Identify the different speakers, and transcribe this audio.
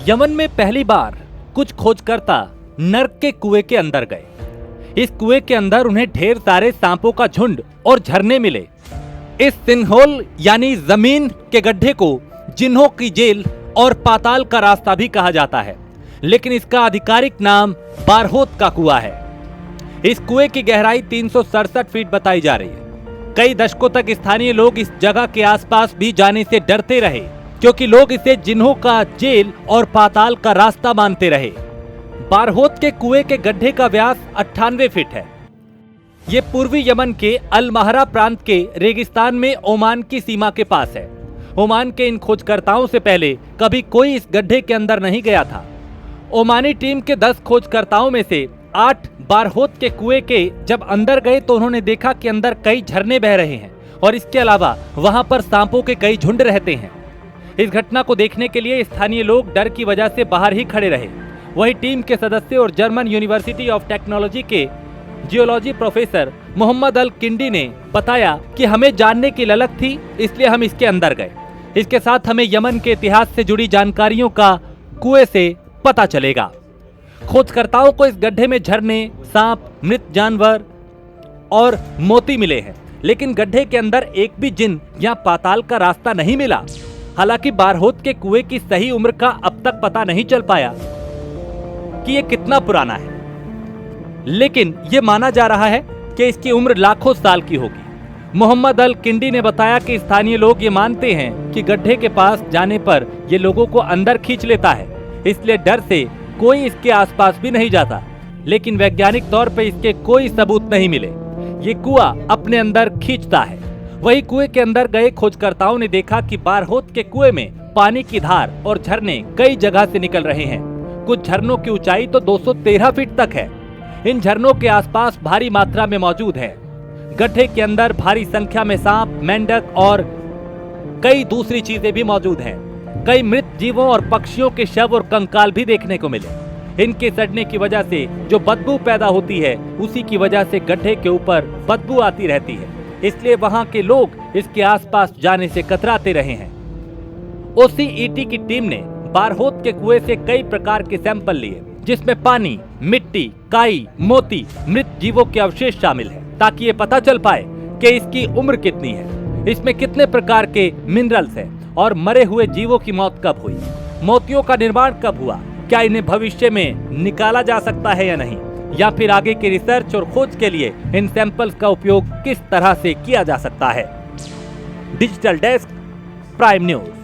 Speaker 1: Yemen में पहली बार कुछ खोजकर्ता नर्क के कुएं के अंदर गए। इस कुएं के अंदर उन्हें ढेर सारे सांपों का झुंड और झरने मिले। इस सिनहोल यानी जमीन के गड्ढे को जिन्हों की जेल और पाताल का रास्ता भी कहा जाता है, लेकिन इसका आधिकारिक नाम बारहोत का कुआं है। इस कुएं की गहराई 367 फीट बताई जा रही है। कई दशकों तक स्थानीय लोग इस जगह के आसपास भी जाने से डरते रहे, क्योंकि लोग इसे जिन्हों का जेल और पाताल का रास्ता मानते रहे। बारहोत के कुएं के गड्ढे का व्यास 98 फीट है। ये पूर्वी यमन के अल महरा प्रांत के रेगिस्तान में ओमान की सीमा के पास है। ओमान के इन खोजकर्ताओं से पहले कभी कोई इस गड्ढे के अंदर नहीं गया था। ओमानी टीम के 10 खोजकर्ताओं में से 8 बारहोत के कुएं के जब अंदर गए तो उन्होंने देखा कि अंदर कई झरने बह रहे हैं और इसके अलावा वहां पर सांपों के कई झुंड रहते हैं। इस घटना को देखने के लिए स्थानीय लोग डर की वजह से बाहर ही खड़े रहे। वही टीम के सदस्य और जर्मन यूनिवर्सिटी ऑफ टेक्नोलॉजी के जियोलॉजी प्रोफेसर मोहम्मद अल किंडी ने बताया कि हमें जानने की ललक थी, इसलिए हम इसके अंदर गए। इसके साथ हमें यमन के इतिहास से जुड़ी जानकारियों का कुएं से पता चलेगा। खोजकर्ताओं को इस गड्ढे में झरने, सांप, मृत जानवर और मोती मिले हैं, लेकिन गड्ढे के अंदर एक भी जिन या पाताल का रास्ता नहीं मिला। हालांकि बारहोत के कुएं की सही उम्र का अब तक पता नहीं चल पाया कि ये कितना पुराना है, लेकिन ये माना जा रहा है कि इसकी उम्र लाखों साल की होगी। मोहम्मद अल किंडी ने बताया कि स्थानीय लोग ये मानते हैं कि गड्ढे के पास जाने पर ये लोगों को अंदर खींच लेता है, इसलिए डर से कोई इसके आसपास भी नहीं जाता। लेकिन वैज्ञानिक तौर पर इसके कोई सबूत नहीं मिले। ये कुआं अपने अंदर खींचता है। वही कुएं के अंदर गए खोजकर्ताओं ने देखा कि बारहोत के कुएं में पानी की धार और झरने कई जगह से निकल रहे हैं। कुछ झरनों की ऊंचाई तो 213 फीट तक है। इन झरनों के आसपास भारी मात्रा में मौजूद है। गड्ढे के अंदर भारी संख्या में सांप, मेंढक और कई दूसरी चीजें भी मौजूद हैं। कई मृत जीवों और पक्षियों के शव और कंकाल भी देखने को मिले। इनके सड़ने की वजह से जो बदबू पैदा होती है, उसी की वजह से गड्ढे के ऊपर बदबू आती रहती है, इसलिए वहां के लोग इसके आसपास जाने से कतराते रहे हैं। ओसीईटी की टीम ने बारहोत के कुएं से कई प्रकार के सैंपल लिए, जिसमें पानी, मिट्टी, काई, मोती, मृत जीवों के अवशेष शामिल है, ताकि ये पता चल पाए कि इसकी उम्र कितनी है, इसमें कितने प्रकार के मिनरल्स हैं और मरे हुए जीवों की मौत कब हुई, मोतियों का निर्माण कब हुआ, क्या इन्हें भविष्य में निकाला जा सकता है या नहीं, या फिर आगे की रिसर्च और खोज के लिए इन सैंपल्स का उपयोग किस तरह से किया जा सकता है। Digital desk, prime news.